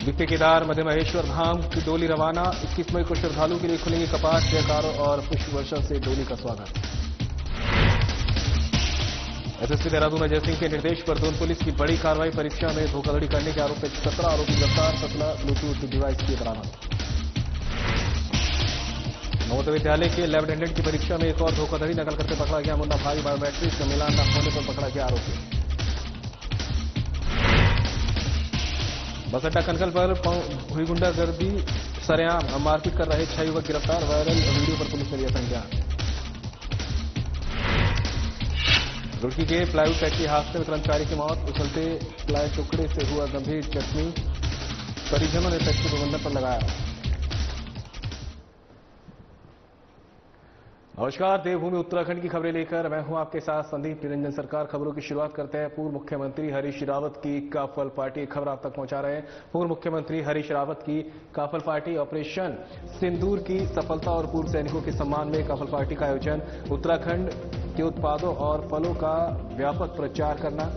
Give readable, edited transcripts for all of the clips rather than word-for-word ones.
द्वितीय केदार मध्य महेश्वर धाम की डोली रवाना। 21 मई को श्रद्धालुओं के लिए खुलेंगे कपाट। जयकारों और पुष्प वर्षा से डोली का स्वागत। एसएसपी देहरादून अजय सिंह के निर्देश पर दून पुलिस की बड़ी कार्रवाई। परीक्षा में धोखाधड़ी करने के आरोप में 17 आरोपी गिरफ्तार। 17 ब्लूटूथ डिवाइस किए बरामद। नवोदय विद्यालय के लैब अटेंडेंट की परीक्षा में एक और धोखाधड़ी। नकल करते पकड़ा गया मुन्ना भाई। बायोमेट्रिक का मिलान न होने पर पकड़ा गया आरोपी। बस अड्डा कनकल पर हुई गुंडागर्दी। सरेआम मारपीट कर रहे 6 युवक गिरफ्तार। वायरल वीडियो पर पुलिस ने लिया संज्ञान। रुड़की के प्लाईवुड फैक्ट्री हादसे में कर्मचारी की मौत। उछलते प्लाई टुकड़े से हुआ गंभीर जख्मी। परिजनों ने फैक्ट्री प्रबंधन पर लगाया। नमस्कार, देवभूमि उत्तराखंड की खबरें लेकर मैं हूं आपके साथ संदीप निरंजन सरकार। खबरों की शुरुआत करते हैं। पूर्व मुख्यमंत्री हरीश रावत की काफल पार्टी खबर आप तक पहुंचा रहे हैं। पूर्व मुख्यमंत्री हरीश रावत की काफल पार्टी ऑपरेशन सिंदूर की सफलता और पूर्व सैनिकों के सम्मान में काफल पार्टी का आयोजन। उत्तराखंड के उत्पादों और फलों का व्यापक प्रचार करना।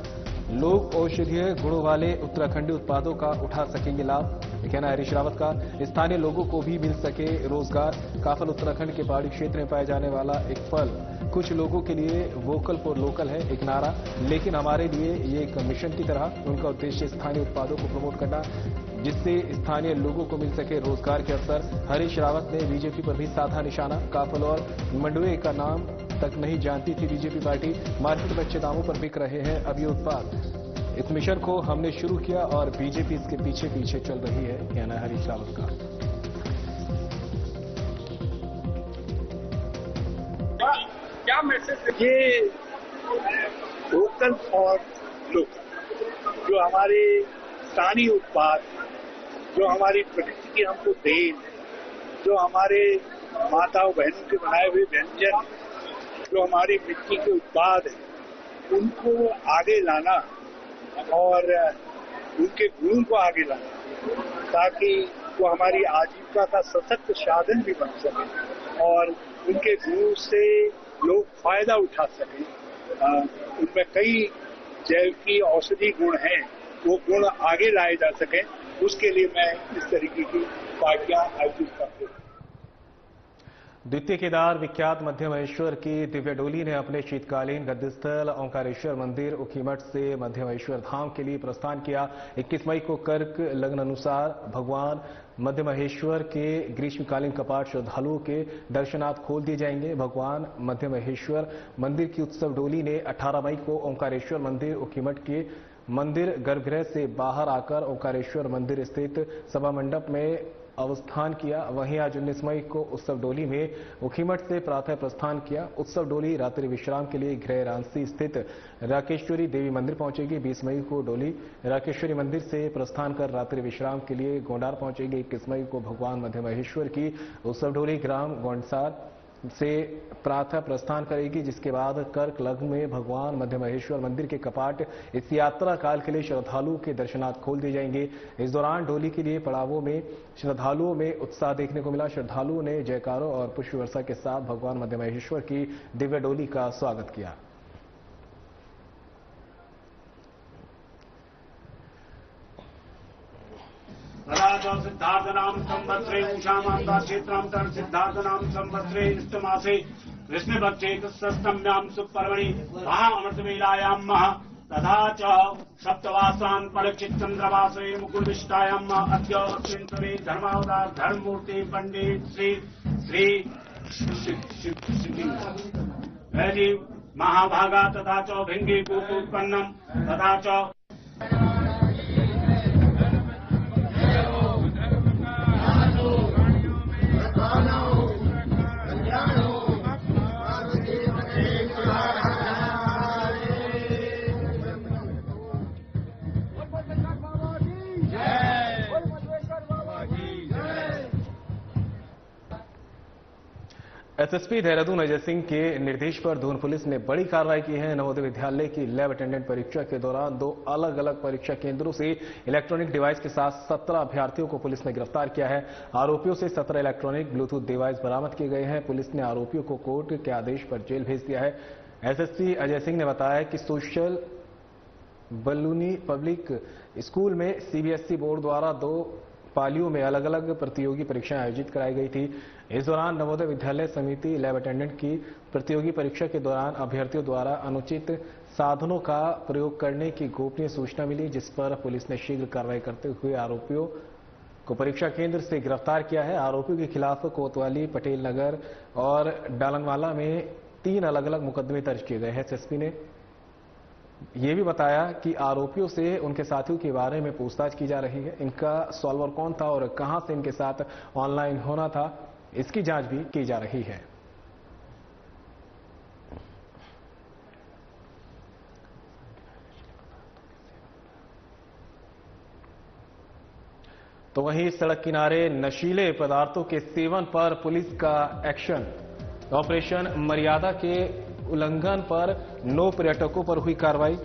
लोक औषधीय गुणों वाले उत्तराखंडी उत्पादों का उठा सकेंगे लाभ, ये कहना है हरीश रावत का। स्थानीय लोगों को भी मिल सके रोजगार। काफल उत्तराखंड के पहाड़ी क्षेत्र में पाए जाने वाला एक फल। कुछ लोगों के लिए वोकल फॉर लोकल है एक नारा, लेकिन हमारे लिए ये एक मिशन की तरह। उनका उद्देश्य स्थानीय उत्पादों को प्रमोट करना, जिससे स्थानीय लोगों को मिल सके रोजगार के अवसर। हरीश रावत ने बीजेपी पर भी साधा निशाना। काफल और मंडुए का नाम तक नहीं जानती थी बीजेपी पार्टी। मार्केट में अच्छे दामों पर बिक रहे हैं अब ये उत्पाद। इस मिशन को हमने शुरू किया और बीजेपी इसके पीछे पीछे चल रही है, कहना है हरीश रावत का। क्या मैसेज ये वोकल फॉर लोकल, जो हमारे स्थानीय उत्पाद, जो हमारी प्रकृति की हमको देन, जो हमारे माताओं बहनों के बनाए हुए व्यंजन, जो हमारी मिट्टी के उत्पाद हैं, उनको आगे लाना और उनके गुणों को आगे लाना, ताकि वो हमारी आजीविका का सशक्त साधन भी बन सके और उनके गुणों से लोग फायदा उठा सकें। उनमें कई जैविक औषधि गुण हैं, वो गुण आगे लाए जा सकें। उसके लिए मैं इस तरीके की पार्टियां आयोजित करती हूँ। द्वितीय केदार विख्यात मध्य महेश्वर की दिव्य डोली ने अपने शीतकालीन गद्यस्थल ओंकारेश्वर मंदिर ऊखीमठ से मध्य महेश्वर धाम के लिए प्रस्थान किया। 21 मई को कर्क लग्न अनुसार भगवान मध्य महेश्वर के ग्रीष्मकालीन कपाट श्रद्धालुओं के दर्शनार्थ खोल दिए जाएंगे। भगवान मध्य महेश्वर मंदिर की उत्सव डोली ने 18 मई को ओंकारेश्वर मंदिर ऊखीमठ के मंदिर गर्भगृह से बाहर आकर ओंकारेश्वर मंदिर स्थित सभा मंडप में अवस्थान किया। वहीं आज 19 मई को उत्सव डोली में ऊखीमठ से प्रातः प्रस्थान किया। उत्सव डोली रात्रि विश्राम के लिए गृह रांसी स्थित राकेश्वरी देवी मंदिर पहुंचेगी। 20 मई को डोली राकेश्वरी मंदिर से प्रस्थान कर रात्रि विश्राम के लिए गोंडार पहुंचेगी। 21 मई को भगवान मध्य महेश्वर की उत्सव डोली ग्राम गोंडसार से प्रातः प्रस्थान करेगी, जिसके बाद कर्क लग्न में भगवान मध्य महेश्वर मंदिर के कपाट इस यात्रा काल के लिए श्रद्धालुओं के दर्शनार्थ खोल दिए जाएंगे। इस दौरान डोली के लिए पड़ावों में श्रद्धालुओं में उत्साह देखने को मिला। श्रद्धालुओं ने जयकारों और पुष्प वर्षा के साथ भगवान मध्य महेश्वर की दिव्य डोली का स्वागत किया। सिद्धार्थनाम संवत्सरे उषामांता क्षेत्रांतर सिद्धार्थनाम संवत्सरे इष्टमासे कृष्णपक्षे सप्तम्यां सुपर्वणि महाअमृतवेलायां मह तथा च सप्तवासान् परीक्षितचन्द्रवासरे मुकुलविष्टायां अद्य चिन्तने धर्मावतार धर्ममूर्ति पंडित श्री महाभागा तथा च भिंगी पूर्वोत्पन्नम तथा च एसएसपी देहरादून अजय सिंह के निर्देश पर दून पुलिस ने बड़ी कार्रवाई की है। नवोदय विद्यालय की लैब अटेंडेंट परीक्षा के दौरान 2 अलग अलग परीक्षा केंद्रों से इलेक्ट्रॉनिक डिवाइस के साथ 17 अभ्यर्थियों को पुलिस ने गिरफ्तार किया है। आरोपियों से 17 इलेक्ट्रॉनिक ब्लूटूथ डिवाइस बरामद किए गए हैं। पुलिस ने आरोपियों को कोर्ट के आदेश पर जेल भेज दिया है। एसएसपी अजय सिंह ने बताया कि सोशल बलूनी पब्लिक स्कूल में सीबीएसई बोर्ड द्वारा 2 पालियों में अलग अलग प्रतियोगी परीक्षाएं आयोजित कराई गई थी। इस दौरान नवोदय विद्यालय समिति लैब अटेंडेंट की प्रतियोगी परीक्षा के दौरान अभ्यर्थियों द्वारा अनुचित साधनों का प्रयोग करने की गोपनीय सूचना मिली, जिस पर पुलिस ने शीघ्र कार्रवाई करते हुए आरोपियों को परीक्षा केंद्र से गिरफ्तार किया है। आरोपियों के खिलाफ कोतवाली, पटेल नगर और डालनवाला में 3 अलग अलग मुकदमे दर्ज किए गए हैं। एसएसपी ने यह भी बताया कि आरोपियों से उनके साथियों के बारे में पूछताछ की जा रही है। इनका सॉल्वर कौन था और कहां से इनके साथ ऑनलाइन होना था, इसकी जांच भी की जा रही है। तो वहीं सड़क किनारे नशीले पदार्थों के सेवन पर पुलिस का एक्शन। ऑपरेशन मर्यादा के उल्लंघन पर 9 पर्यटकों पर हुई कार्रवाई।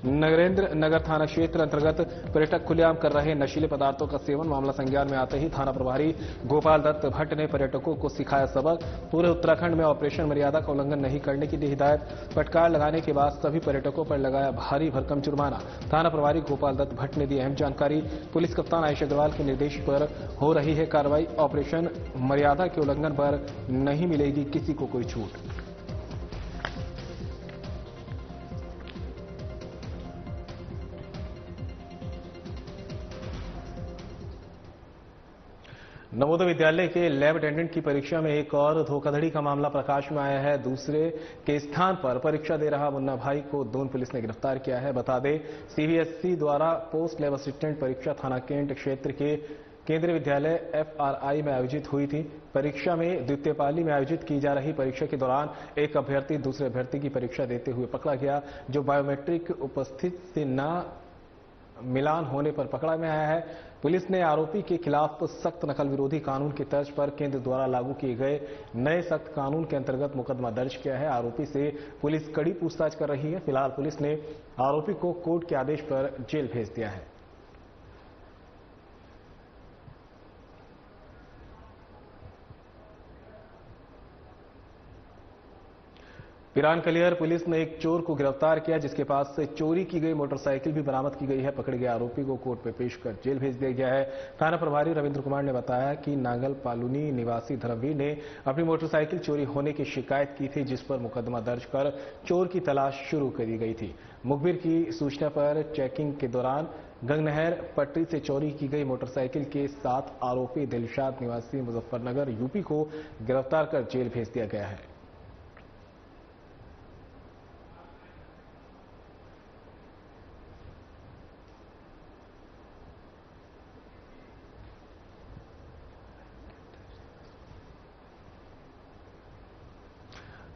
नरेंद्र नगर थाना क्षेत्र अंतर्गत पर्यटक खुलेआम कर रहे नशीले पदार्थों का सेवन। मामला संज्ञान में आते ही थाना प्रभारी गोपाल दत्त भट्ट ने पर्यटकों को सिखाया सबक। पूरे उत्तराखंड में ऑपरेशन मर्यादा का उल्लंघन नहीं करने की दी हिदायत। फटकार लगाने के बाद सभी पर्यटकों पर लगाया भारी भरकम जुर्माना। थाना प्रभारी गोपाल दत्त भट्ट ने दी अहम जानकारी। पुलिस कप्तान आयुष अग्रवाल के निर्देश पर हो रही है कार्रवाई। ऑपरेशन मर्यादा के उल्लंघन पर नहीं मिलेगी किसी को कोई छूट। नवोदय विद्यालय के लैब अटेंडेंट की परीक्षा में एक और धोखाधड़ी का मामला प्रकाश में आया है। दूसरे के स्थान पर परीक्षा दे रहा मुन्ना भाई को दून पुलिस ने गिरफ्तार किया है। बता दें, सीबीएसई द्वारा पोस्ट लैब असिस्टेंट परीक्षा थाना कैंट क्षेत्र के केंद्रीय विद्यालय FRI में आयोजित हुई थी। परीक्षा में द्वितीय पाली में आयोजित की जा रही परीक्षा के दौरान एक अभ्यर्थी दूसरे अभ्यर्थी की परीक्षा देते हुए पकड़ा गया, जो बायोमेट्रिक उपस्थित से न मिलान होने पर पकड़ा में आया है। पुलिस ने आरोपी के खिलाफ सख्त नकल विरोधी कानून की तर्ज पर केंद्र द्वारा लागू किए गए नए सख्त कानून के अंतर्गत मुकदमा दर्ज किया है। आरोपी से पुलिस कड़ी पूछताछ कर रही है। फिलहाल पुलिस ने आरोपी को कोर्ट के आदेश पर जेल भेज दिया है। पिरान कलियर पुलिस ने एक चोर को गिरफ्तार किया, जिसके पास से चोरी की गई मोटरसाइकिल भी बरामद की गई है। पकड़े गए आरोपी को कोर्ट में पेश कर जेल भेज दिया गया है। थाना प्रभारी रविंद्र कुमार ने बताया कि नागल पालूनी निवासी धर्मवीर ने अपनी मोटरसाइकिल चोरी होने की शिकायत की थी, जिस पर मुकदमा दर्ज कर चोर की तलाश शुरू कर दी गई थी। मुखबिर की सूचना पर चेकिंग के दौरान गंगनहर पटरी से चोरी की गई मोटरसाइकिल के 7 आरोपी दिलशाद निवासी मुजफ्फरनगर यूपी को गिरफ्तार कर जेल भेज दिया गया है।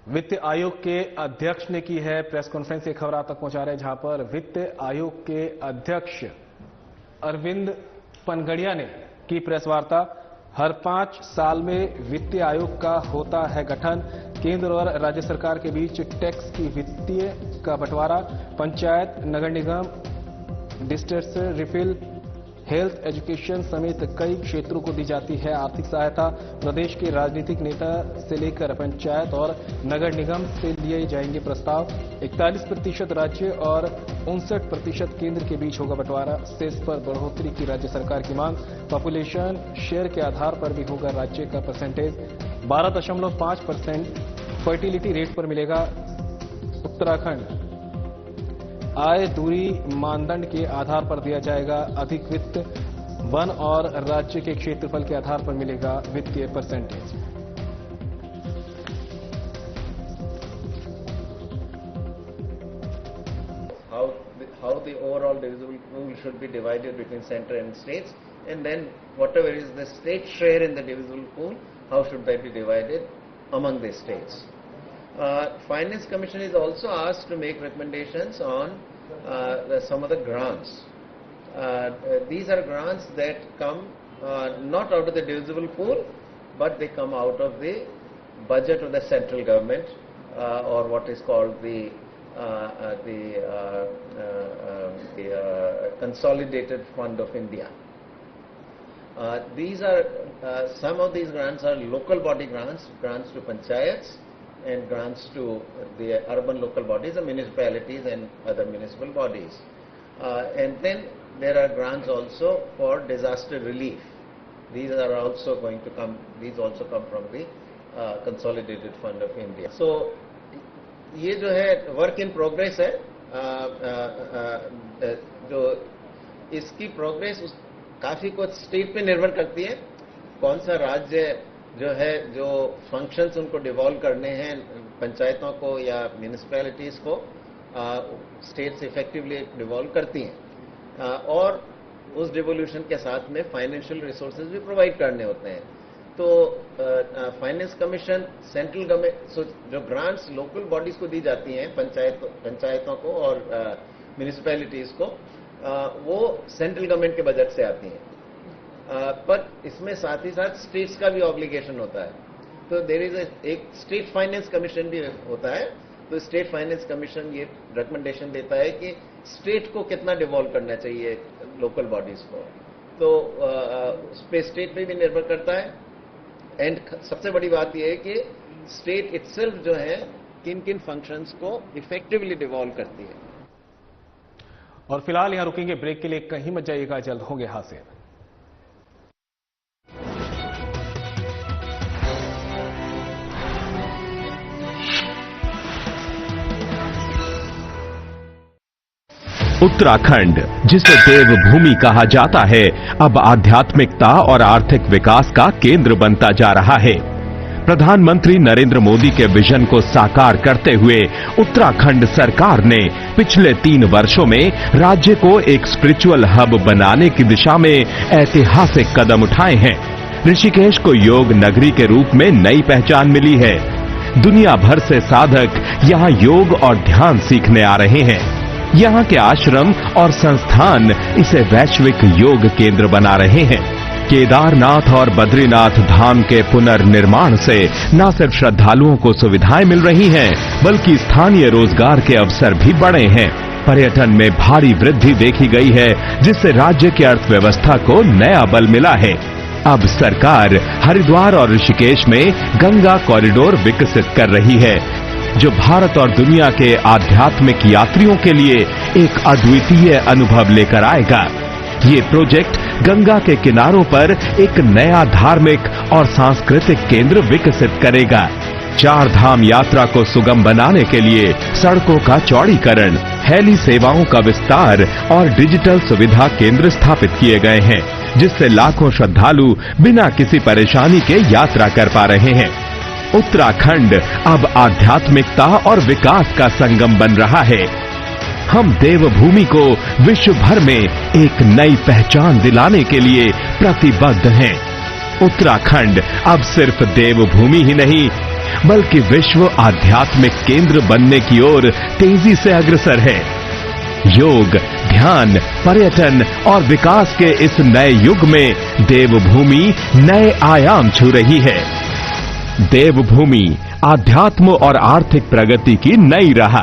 वित्त आयोग के अध्यक्ष ने की है प्रेस कॉन्फ्रेंस। एक खबर आप तक पहुंचा रहे हैं, जहां पर वित्त आयोग के अध्यक्ष अरविंद पनगड़िया ने की प्रेस वार्ता। हर 5 साल में वित्त आयोग का होता है गठन। केंद्र और राज्य सरकार के बीच टैक्स की वित्तीय का बंटवारा। पंचायत, नगर निगम, डिस्ट्रिक्ट रिफिल, हेल्थ, एजुकेशन समेत कई क्षेत्रों को दी जाती है आर्थिक सहायता। प्रदेश के राजनीतिक नेता से लेकर पंचायत और नगर निगम से लिए जाएंगे प्रस्ताव। 41% राज्य और 59% केंद्र के बीच होगा बंटवारा। सेस पर बढ़ोतरी की राज्य सरकार की मांग। पॉपुलेशन शेयर के आधार पर भी होगा राज्य का परसेंटेज। 12.5% फर्टिलिटी रेट पर मिलेगा उत्तराखंड। आय दूरी मानदंड के आधार पर दिया जाएगा अधिक वित्त। वन और राज्य के क्षेत्रफल के आधार पर मिलेगा वित्तीय percentage. How the overall divisible pool should be divided between center and states, and then whatever is the state share in the divisible pool, how should that be divided among the states. Finance Commission is also asked to make recommendations on some of the grants. These are grants that come not out of the divisible pool, but they come out of the budget of the central government or what is called the Consolidated Fund of India. These are some of these grants are local body grants, grants to panchayats, and grants to the urban local bodies, the municipalities and other municipal bodies. And then there are grants also for disaster relief. These are also going to come. These also come from the Consolidated Fund of India. So ये जो है work in progress है. जो इसकी progress काफी कुछ state पे निर्भर करती है. कौन सा राज्य जो है जो फंक्शंस उनको डिवॉल्व करने हैं पंचायतों को या म्यूनिसिपैलिटीज को, स्टेट्स इफेक्टिवली डिवॉल्व करती हैं और उस डिवोल्यूशन के साथ में फाइनेंशियल रिसोर्सेज भी प्रोवाइड करने होते हैं. तो फाइनेंस कमीशन सेंट्रल गवर्नमेंट जो ग्रांट्स लोकल बॉडीज को दी जाती हैं पंचायतों को और म्यूनिसिपैलिटीज को, वो सेंट्रल गवर्नमेंट के बजट से आती हैं. पर इसमें साथ ही साथ स्टेट्स का भी ऑब्लिगेशन होता है. तो देयर इज एक स्टेट फाइनेंस कमीशन भी होता है. तो स्टेट फाइनेंस कमीशन ये रिकमेंडेशन देता है कि स्टेट को कितना डिवॉल्व करना चाहिए लोकल बॉडीज को. तो उस पे स्टेट पे भी निर्भर करता है. एंड सबसे बड़ी बात यह है कि स्टेट इटसेल्फ जो है किन किन फंक्शंस को इफेक्टिवली डिवॉल्व करती है. और फिलहाल यहां रुकेंगे ब्रेक के लिए. कहीं मत जाइएगा, जल्द होंगे हासिल. उत्तराखंड, जिसे देवभूमि कहा जाता है, अब आध्यात्मिकता और आर्थिक विकास का केंद्र बनता जा रहा है. प्रधानमंत्री नरेंद्र मोदी के विजन को साकार करते हुए उत्तराखंड सरकार ने पिछले 3 वर्षों में राज्य को एक स्पिरिचुअल हब बनाने की दिशा में ऐतिहासिक कदम उठाए हैं. ऋषिकेश को योग नगरी के रूप में नई पहचान मिली है. दुनिया भर से साधक यहां योग और ध्यान सीखने आ रहे हैं. यहाँ के आश्रम और संस्थान इसे वैश्विक योग केंद्र बना रहे हैं. केदारनाथ और बद्रीनाथ धाम के पुनर्निर्माण से न सिर्फ श्रद्धालुओं को सुविधाएं मिल रही हैं, बल्कि स्थानीय रोजगार के अवसर भी बढ़े हैं. पर्यटन में भारी वृद्धि देखी गई है, जिससे राज्य की अर्थव्यवस्था को नया बल मिला है. अब सरकार हरिद्वार और ऋषिकेश में गंगा कॉरिडोर विकसित कर रही है, जो भारत और दुनिया के आध्यात्मिक यात्रियों के लिए एक अद्वितीय अनुभव लेकर आएगा. ये प्रोजेक्ट गंगा के किनारों पर एक नया धार्मिक और सांस्कृतिक केंद्र विकसित करेगा. 4 धाम यात्रा को सुगम बनाने के लिए सड़कों का चौड़ीकरण, हेली सेवाओं का विस्तार और डिजिटल सुविधा केंद्र स्थापित किए गए हैं, जिससे लाखों श्रद्धालु बिना किसी परेशानी के यात्रा कर पा रहे हैं. उत्तराखंड अब आध्यात्मिकता और विकास का संगम बन रहा है. हम देवभूमि को विश्व भर में एक नई पहचान दिलाने के लिए प्रतिबद्ध हैं. उत्तराखंड अब सिर्फ देवभूमि ही नहीं, बल्कि विश्व आध्यात्मिक केंद्र बनने की ओर तेजी से अग्रसर है. योग, ध्यान, पर्यटन और विकास के इस नए युग में देवभूमि नए आयाम छू रही है. देवभूमि, आध्यात्म और आर्थिक प्रगति की नई राह.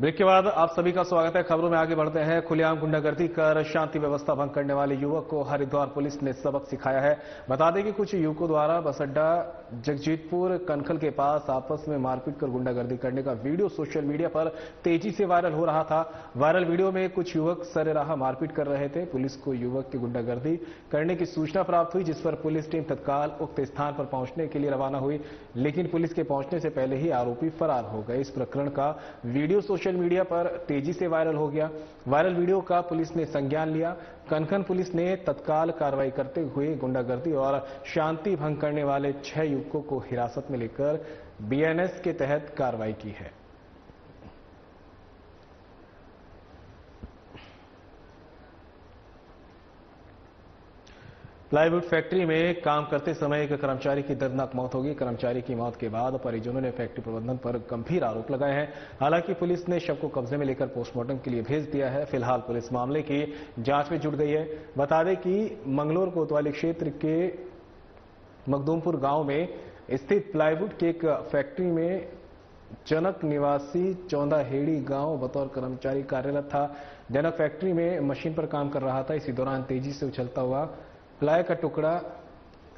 ब्रेक के बाद आप सभी का स्वागत है. खबरों में आगे बढ़ते हैं. खुलेआम गुंडागर्दी कर शांति व्यवस्था भंग करने वाले युवक को हरिद्वार पुलिस ने सबक सिखाया है. बता दें कि कुछ युवकों द्वारा बस अड्डा जगजीतपुर कनखल के पास आपस में मारपीट कर गुंडागर्दी करने का वीडियो सोशल मीडिया पर तेजी से वायरल हो रहा था. वायरल वीडियो में कुछ युवक सरेराह मारपीट कर रहे थे. पुलिस को युवक की गुंडागर्दी करने की सूचना प्राप्त हुई, जिस पर पुलिस टीम तत्काल उक्त स्थान पर पहुंचने के लिए रवाना हुई, लेकिन पुलिस के पहुंचने से पहले ही आरोपी फरार हो गए. इस प्रकरण का वीडियो सोशल मीडिया पर तेजी से वायरल हो गया. वायरल वीडियो का पुलिस ने संज्ञान लिया. कनखल पुलिस ने तत्काल कार्रवाई करते हुए गुंडागर्दी और शांति भंग करने वाले 6 युवकों को हिरासत में लेकर बीएनएस के तहत कार्रवाई की है. प्लाईवुड फैक्ट्री में काम करते समय एक कर्मचारी की दर्दनाक मौत हो गई. कर्मचारी की मौत के बाद परिजनों ने फैक्ट्री प्रबंधन पर गंभीर आरोप लगाए हैं. हालांकि पुलिस ने शव को कब्जे में लेकर पोस्टमार्टम के लिए भेज दिया है. फिलहाल पुलिस मामले की जांच में जुट गई है. बता दें कि मंगलोर कोतवाली क्षेत्र के मखदूमपुर गांव में स्थित प्लाईवुड की एक फैक्ट्री में जनक निवासी चौंदाहेड़ी गांव बतौर कर्मचारी कार्यरत था। जनक फैक्ट्री में मशीन पर काम कर रहा था। इसी दौरान तेजी से उछलता हुआ प्लाई का टुकड़ा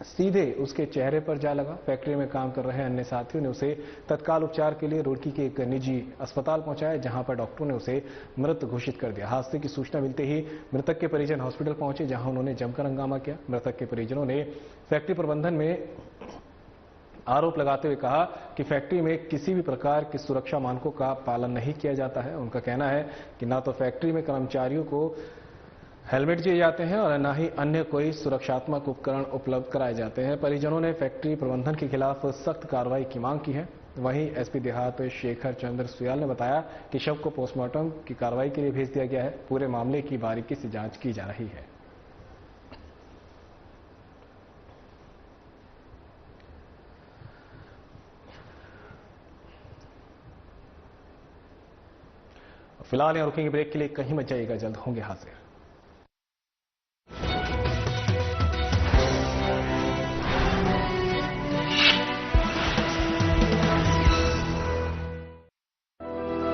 सीधे उसके चेहरे पर जा लगा। फैक्ट्री में काम कर रहे अन्य साथियों ने उसे तत्काल उपचार के लिए रुड़की के एक निजी अस्पताल पहुंचाया, जहां पर डॉक्टरों ने उसे मृत घोषित कर दिया। हादसे की सूचना मिलते ही मृतक के परिजन हॉस्पिटल पहुंचे, जहां उन्होंने जमकर हंगामा किया। मृतक के परिजनों ने फैक्ट्री प्रबंधन में आरोप लगाते हुए कहा कि फैक्ट्री में किसी भी प्रकार के सुरक्षा मानकों का पालन नहीं किया जाता है। उनका कहना है कि ना तो फैक्ट्री में कर्मचारियों को हेलमेट दिए जाते हैं और न ही अन्य कोई सुरक्षात्मक उपकरण उपलब्ध कराए जाते हैं। परिजनों ने फैक्ट्री प्रबंधन के खिलाफ सख्त कार्रवाई की मांग की है। वहीं एसपी देहात शेखर चंद्र सुयाल ने बताया कि शव को पोस्टमार्टम की कार्रवाई के लिए भेज दिया गया है। पूरे मामले की बारीकी से जांच की जा रही है। फिलहाल यहां रुकेंगे ब्रेक के लिए, कहीं मत जाइएगा, जल्द होंगे हाजिर।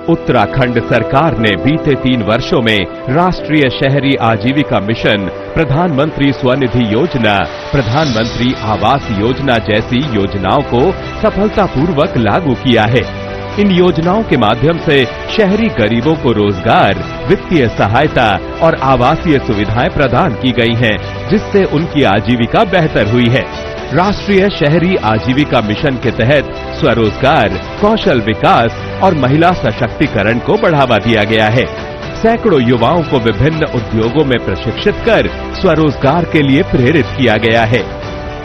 उत्तराखंड सरकार ने बीते 3 वर्षों में राष्ट्रीय शहरी आजीविका मिशन, प्रधानमंत्री स्वनिधि योजना, प्रधानमंत्री आवास योजना जैसी योजनाओं को सफलतापूर्वक लागू किया है। इन योजनाओं के माध्यम से शहरी गरीबों को रोजगार, वित्तीय सहायता और आवासीय सुविधाएं प्रदान की गई हैं, जिससे उनकी आजीविका बेहतर हुई है। राष्ट्रीय शहरी आजीविका मिशन के तहत स्वरोजगार, कौशल विकास और महिला सशक्तिकरण को बढ़ावा दिया गया है। सैकड़ों युवाओं को विभिन्न उद्योगों में प्रशिक्षित कर स्वरोजगार के लिए प्रेरित किया गया है।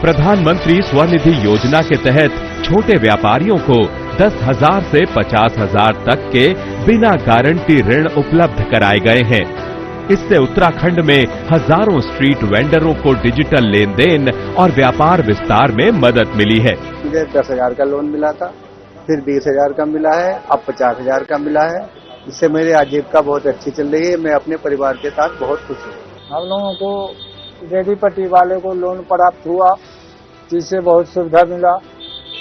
प्रधानमंत्री स्वनिधि योजना के तहत छोटे व्यापारियों को 10,000 से 50,000 तक के बिना गारंटी ऋण उपलब्ध कराए गए हैं। इससे उत्तराखंड में हजारों स्ट्रीट वेंडरों को डिजिटल लेन देन और व्यापार विस्तार में मदद मिली है। मुझे 10,000 का लोन मिला था, फिर 20,000 का मिला है, अब 50,000 का मिला है। इससे मेरी आजीविका बहुत अच्छी चल रही है। मैं अपने परिवार के साथ बहुत खुश हूँ। हम लोगों को रेडी पट्टी वाले को लोन प्राप्त हुआ, जिससे बहुत सुविधा मिला।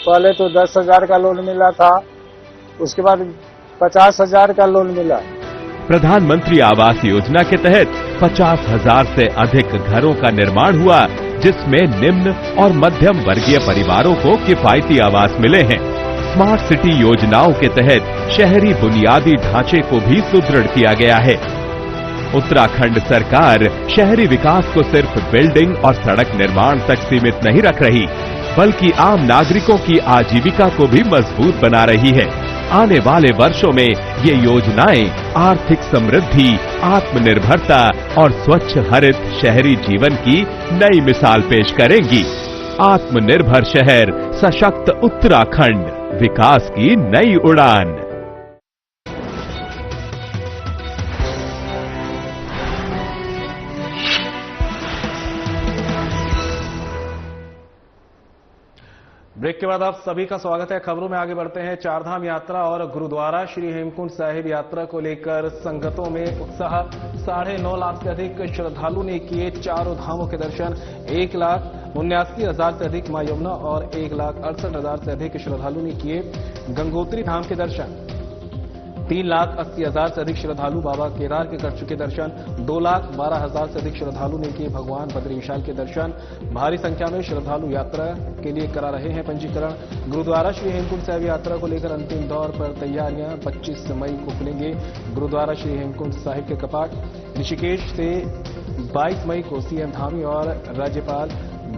पहले तो 10,000 का लोन मिला था, उसके बाद 50,000 का लोन मिला। प्रधानमंत्री आवास योजना के तहत 50,000 से अधिक घरों का निर्माण हुआ, जिसमें निम्न और मध्यम वर्गीय परिवारों को किफायती आवास मिले हैं। स्मार्ट सिटी योजनाओं के तहत शहरी बुनियादी ढांचे को भी सुदृढ़ किया गया है। उत्तराखंड सरकार शहरी विकास को सिर्फ बिल्डिंग और सड़क निर्माण तक सीमित नहीं रख रही, बल्कि आम नागरिकों की आजीविका को भी मजबूत बना रही है। आने वाले वर्षों में ये योजनाएं आर्थिक समृद्धि, आत्मनिर्भरता और स्वच्छ हरित शहरी जीवन की नई मिसाल पेश करेंगी। आत्मनिर्भर शहर, सशक्त उत्तराखंड, विकास की नई उड़ान। ब्रेक के बाद आप सभी का स्वागत है। खबरों में आगे बढ़ते हैं। चारधाम यात्रा और गुरुद्वारा श्री हेमकुंड साहिब यात्रा को लेकर संगतों में उत्साह। 9.5 लाख से अधिक श्रद्धालु ने किए चारों धामों के दर्शन। 1,79,000 से अधिक मां यमुना और 1,68,000 से अधिक श्रद्धालु ने किए गंगोत्री धाम के दर्शन। 3,80,000 से अधिक श्रद्धालु बाबा केदार के कर चुके दर्शन। 2,12,000 से अधिक श्रद्धालु ने किए भगवान बद्री विशाल के दर्शन। भारी संख्या में श्रद्धालु यात्रा के लिए करा रहे हैं पंजीकरण। गुरुद्वारा श्री हेमकुंड साहिब यात्रा को लेकर अंतिम दौर पर तैयारियां। 25 मई को खुलेंगे गुरुद्वारा श्री हेमकुंड साहिब के कपाट। ऋषिकेश से 22 मई को सीएम धामी और राज्यपाल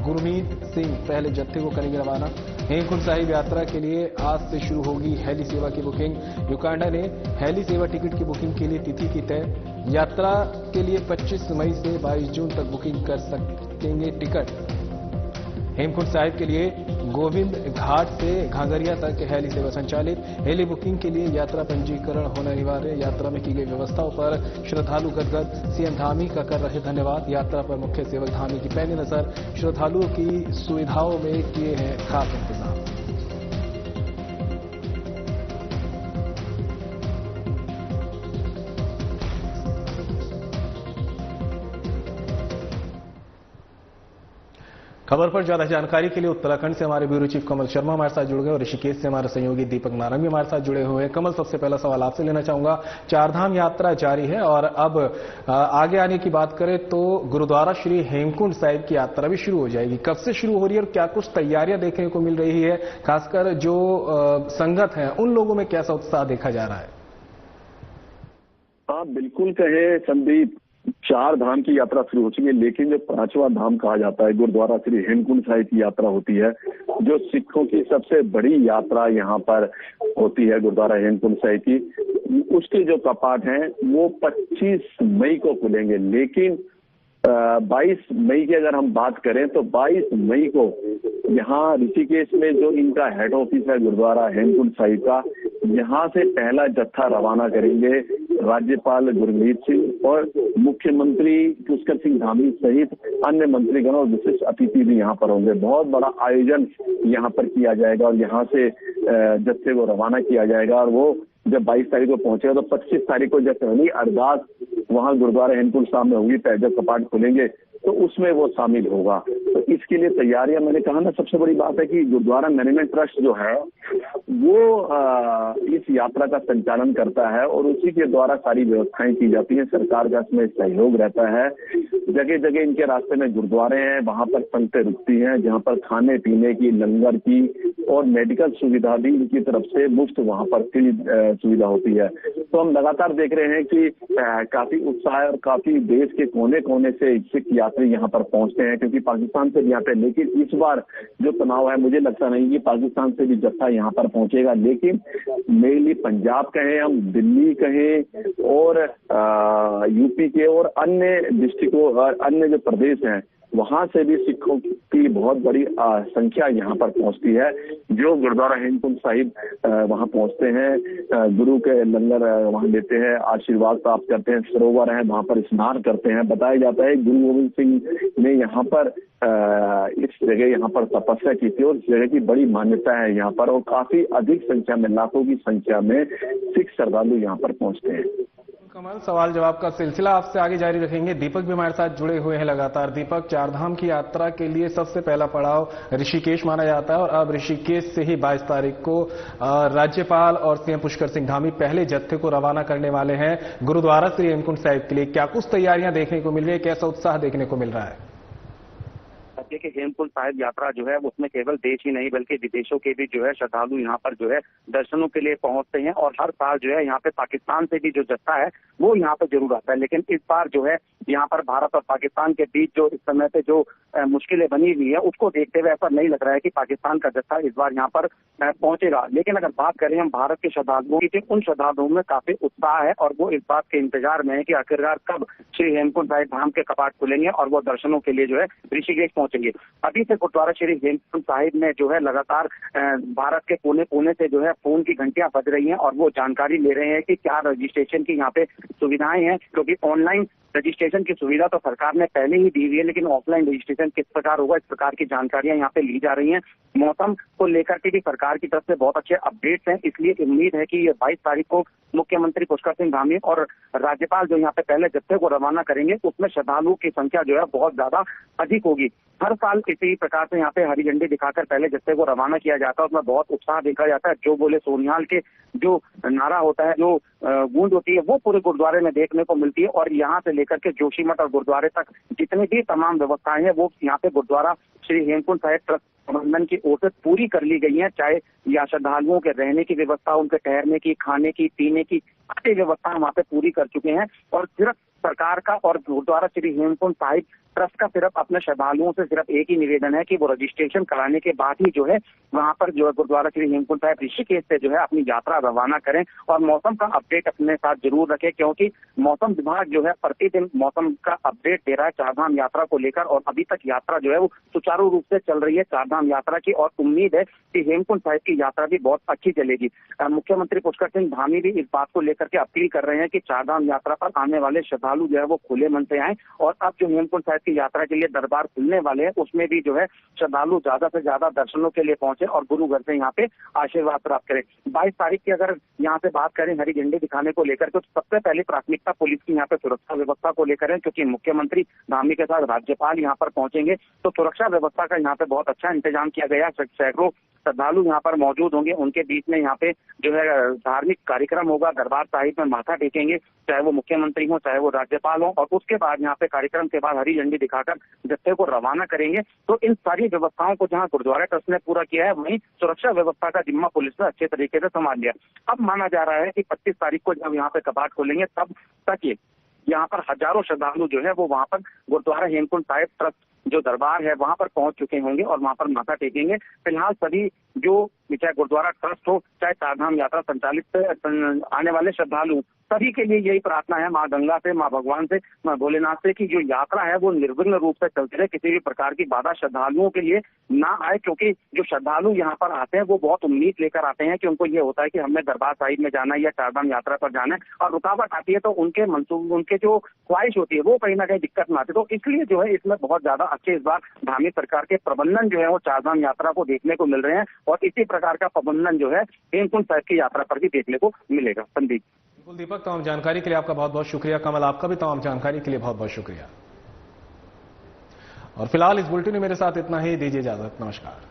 गुरमीत सिंह पहले जत्थे को करेंगे रवाना। हेमकुंड साहिब यात्रा के लिए आज से शुरू होगी हेली सेवा की बुकिंग। यूकांडा ने हेली सेवा टिकट की बुकिंग के लिए तिथि की तय। यात्रा के लिए 25 मई से 22 जून तक बुकिंग कर सकेंगे टिकट। हेमकुंड साहिब के लिए गोविंद घाट से घाघरिया तक हेली सेवा संचालित। हेली बुकिंग के लिए यात्रा पंजीकरण होना अनिवार्य। यात्रा में की गई व्यवस्थाओं पर श्रद्धालु गदगद। सीएम धामी का कर रहे धन्यवाद। यात्रा पर मुख्य सेवक धामी की पैनी नजर। श्रद्धालुओं की सुविधाओं में किए हैं खास इंतजाम। खबर पर ज्यादा जानकारी के लिए उत्तराखंड से हमारे ब्यूरो चीफ कमल शर्मा हमारे साथ जुड़ गए और ऋषिकेश से हमारे सहयोगी दीपक नारंग भी हमारे साथ जुड़े हुए हैं। कमल, सबसे पहला सवाल आपसे लेना चाहूंगा। चारधाम यात्रा जारी है और अब आगे आने की बात करें तो गुरुद्वारा श्री हेमकुंड साहिब की यात्रा भी शुरू हो जाएगी। कब से शुरू हो रही है और क्या कुछ तैयारियां देखने को मिल रही है? खासकर जो संगत हैं उन लोगों में कैसा उत्साह देखा जा रहा है? आप बिल्कुल कहे संदीप, चार धाम की यात्रा शुरू हो चुकी है, लेकिन जो पांचवा धाम कहा जाता है गुरुद्वारा श्री हेमकुंड साहिब की यात्रा होती है, जो सिखों की सबसे बड़ी यात्रा यहाँ पर होती है गुरुद्वारा हेमकुंड साहिब की। उसके जो कपाट हैं वो 25 मई को खुलेंगे, लेकिन 22 मई की अगर हम बात करें तो 22 मई को यहाँ ऋषिकेश में जो इनका हेड ऑफिस है गुरुद्वारा हेमकुंड साहिब का, यहाँ से पहला जत्था रवाना करेंगे राज्यपाल गुरमीत सिंह और मुख्यमंत्री पुष्कर सिंह धामी सहित अन्य मंत्रीगण और विशिष्ट अतिथि भी यहाँ पर होंगे। बहुत बड़ा आयोजन यहाँ पर किया जाएगा और यहाँ से जत्थे को रवाना किया जाएगा और वो जब 22 तारीख को पहुंचेगा तो 25 तारीख को जब पहली अरदास वहां गुरुद्वारा हेमकुंड साहिब में होगी, जब कपाट खुलेंगे तो उसमें वो शामिल होगा। तो इसके लिए तैयारियां, मैंने कहा ना, सबसे बड़ी बात है कि गुरुद्वारा मैनेजमेंट ट्रस्ट जो है वो इस यात्रा का संचालन करता है और उसी के द्वारा सारी व्यवस्थाएं की जाती हैं। सरकार का इसमें सहयोग रहता है। जगह जगह इनके रास्ते में गुरुद्वारे हैं, वहां पर संगतें रुकती हैं, जहां पर खाने पीने की, लंगर की और मेडिकल सुविधा भी इनकी तरफ से मुफ्त वहां पर फ्री सुविधा होती है। तो हम लगातार देख रहे हैं कि काफी उत्साह और काफी देश के कोने कोने से सिख यात्री यहाँ पर पहुंचते हैं, क्योंकि पाकिस्तान से भी यहाँ पे, लेकिन इस बार जो तनाव है मुझे लगता नहीं कि पाकिस्तान से भी जत्था यहाँ पर पहुंचेगा, लेकिन मेनली पंजाब कहें हम, दिल्ली कहें और यूपी के और अन्य डिस्ट्रिक्टों और अन्य जो प्रदेश हैं वहां से भी सिखों की बहुत बड़ी संख्या यहाँ पर पहुंचती है, जो गुरुद्वारा हेमकुंड साहिब वहां पहुंचते हैं, गुरु के लंगर वहां लेते हैं, आशीर्वाद प्राप्त करते हैं, सरोवर है वहां पर स्नान करते हैं। बताया जाता है गुरु गोविंद सिंह ने यहाँ पर इस जगह यहाँ पर तपस्या की थी और इस जगह की बड़ी मान्यता है यहाँ पर, और काफी अधिक संख्या में, लाखों की संख्या में सिख श्रद्धालु यहाँ पर पहुंचते हैं। कमल, सवाल जवाब का सिलसिला आपसे आगे जारी रखेंगे। दीपक भी हमारे साथ जुड़े हुए हैं लगातार। दीपक, चारधाम की यात्रा के लिए सबसे पहला पड़ाव ऋषिकेश माना जाता है और अब ऋषिकेश से ही 22 तारीख को राज्यपाल और सीएम पुष्कर सिंह धामी पहले जत्थे को रवाना करने वाले हैं गुरुद्वारा श्री हेमकुंड साहिब के लिए। क्या कुछ तैयारियां देखने को मिल रही है, कैसा उत्साह देखने को मिल रहा है? कि हेमकुंड साहिब यात्रा जो है उसमें केवल देश ही नहीं बल्कि विदेशों के भी जो है श्रद्धालु यहाँ पर जो है दर्शनों के लिए पहुंचते हैं और हर साल जो है यहाँ पे पाकिस्तान से भी जो जत्था है वो यहाँ पे जरूर आता है। लेकिन इस बार जो है यहाँ पर भारत और पाकिस्तान के बीच जो इस समय पे जो मुश्किलें बनी हुई है उसको देखते हुए ऐसा नहीं लग रहा है कि पाकिस्तान का जत्था इस बार यहाँ पर पहुंचेगा। लेकिन अगर बात करें हम भारत के श्रद्धालुओं की, उन श्रद्धालुओं में काफी उत्साह है और वो इस बात के इंतजार में है कि आखिरकार कब श्री हेमकुंड साहिब धाम के कपाट खुलेंगे और वो दर्शनों के लिए जो है ऋषिकेश पहुंचेंगे। अभी से गुरुद्वारा श्री हेमकुंड साहिब में जो है लगातार भारत के कोने कोने से जो है फोन की घंटियां बज रही हैं और वो जानकारी ले रहे हैं कि क्या रजिस्ट्रेशन की यहाँ पे सुविधाएं हैं, क्योंकि ऑनलाइन रजिस्ट्रेशन की सुविधा तो सरकार ने पहले ही दी हुई है, लेकिन ऑफलाइन रजिस्ट्रेशन किस प्रकार होगा इस प्रकार की जानकारियां यहाँ पे ली जा रही हैं। मौसम को लेकर के भी सरकार की तरफ से बहुत अच्छे अपडेट्स हैं, इसलिए उम्मीद है कि ये 22 तारीख को मुख्यमंत्री पुष्कर सिंह धामी और राज्यपाल जो यहाँ पे पहले जत्थे को रवाना करेंगे उसमें श्रद्धालुओं की संख्या जो है बहुत ज्यादा अधिक होगी। हर साल इसी प्रकार से यहाँ पे हरी झंडी दिखाकर पहले जत्थे को रवाना किया जाता है, उसमें बहुत उत्साह देखा जाता है। जो बोले सोनिहाल के जो नारा होता है, जो गूंज होती है वो पूरे गुरुद्वारे में देखने को मिलती है और यहाँ से लेकर के जोशीमठ और गुरुद्वारे तक जितनी भी तमाम व्यवस्थाएं हैं वो यहाँ पे गुरुद्वारा श्री हेमकुंड साहिब ट्रस्ट प्रबंधन की ओर से पूरी कर ली गई है। चाहे या श्रद्धालुओं के रहने की व्यवस्था, उनके ठहरने की, खाने की, पीने की सारी व्यवस्था वहाँ पे पूरी कर चुके हैं और सिर्फ सरकार का और गुरुद्वारा श्री हेमकुंड साहिब ट्रस्ट का सिर्फ अपने श्रद्धालुओं से सिर्फ एक ही निवेदन है कि वो रजिस्ट्रेशन कराने के बाद ही जो है वहाँ पर जो है गुरुद्वारा श्री हेमकुंड साहिब ऋषिकेश से जो है अपनी यात्रा रवाना करें और मौसम का अपडेट अपने साथ जरूर रखें, क्योंकि मौसम विभाग जो है प्रतिदिन मौसम का अपडेट दे रहा है चारधाम यात्रा को लेकर और अभी तक यात्रा जो है वो सुचारू रूप से चल रही है चारधाम यात्रा की और उम्मीद है कि हेमकुंड साहिब की यात्रा भी बहुत अच्छी चलेगी। मुख्यमंत्री पुष्कर सिंह धामी भी इस बात को लेकर के अपील कर रहे हैं कि चारधाम यात्रा पर आने वाले श्रद्धालु श्रद्धालु जो है वो खुले मन से आए। और अब जो हेमकुंड साहिब की यात्रा के लिए दरबार खुलने वाले हैं उसमें भी जो है श्रद्धालु ज्यादा से ज्यादा दर्शनों के लिए पहुंचे और गुरु घर से यहाँ पे आशीर्वाद प्राप्त करें। 22 तारीख की अगर यहाँ पे बात करें हरी झंडी दिखाने को लेकर, तो सबसे पहले प्राथमिकता पुलिस की यहाँ पे सुरक्षा व्यवस्था को लेकर है, क्योंकि मुख्यमंत्री धामी के साथ राज्यपाल यहाँ पर पहुंचेंगे, तो सुरक्षा व्यवस्था का यहाँ पे बहुत अच्छा इंतजाम किया गया। सैकड़ों श्रद्धालु यहाँ पर मौजूद होंगे, उनके बीच में यहाँ पे जो है धार्मिक कार्यक्रम होगा, दरबार साहिब में माथा टेकेंगे, चाहे वो मुख्यमंत्री हो चाहे वो राज्यपाल हो, और उसके बाद यहाँ पे कार्यक्रम के बाद हरी झंडी दिखाकर जत्थे को रवाना करेंगे। तो इन सारी व्यवस्थाओं को जहाँ गुरुद्वारा ट्रस्ट ने पूरा किया है, वहीं सुरक्षा व्यवस्था का जिम्मा पुलिस ने अच्छे तरीके से संभाल लिया। अब माना जा रहा है कि 25 तारीख को जब यहाँ पे कपाट खोलेंगे तब तक ये यहाँ पर हजारों श्रद्धालु जो है वो वहाँ पर गुरुद्वारा हेमकुंड साहिब ट्रस्ट जो दरबार है वहां पर पहुंच चुके होंगे और वहां पर माथा टेकेंगे। फिलहाल सभी जो चाहे गुरुद्वारा ट्रस्ट हो चाहे चारधाम यात्रा संचालित आने वाले श्रद्धालु, सभी के लिए यही प्रार्थना है माँ गंगा से, माँ भगवान से, माँ भोलेनाथ से कि जो यात्रा है वो निर्विघ्न रूप से चलती रहे, किसी भी प्रकार की बाधा श्रद्धालुओं के लिए ना आए। क्योंकि जो श्रद्धालु यहाँ पर आते हैं वो बहुत उम्मीद लेकर आते हैं कि उनको ये होता है कि हमें दरबार साहिब में जाना है या चारधाम यात्रा पर जाना है, और रुकावट आती है तो उनके मंसूब उनके जो ख्वाहिश होती है वो कहीं ना कहीं दिक्कत में आती है। तो इसलिए जो है इसमें बहुत ज्यादा अच्छे इस बार धामी सरकार के प्रबंधन जो है वो चारधाम यात्रा को देखने को मिल रहे हैं, और इसी प्रकार का प्रबंधन जो है हेमकुंड साहिब की यात्रा पर भी देखने को मिलेगा। संदीप। बिल्कुल दीपक, तमाम जानकारी के लिए आपका बहुत बहुत शुक्रिया। कमल, आपका भी तमाम जानकारी के लिए बहुत बहुत शुक्रिया। और फिलहाल इस बुलेटिन में मेरे साथ इतना ही, दीजिए इजाजत, नमस्कार।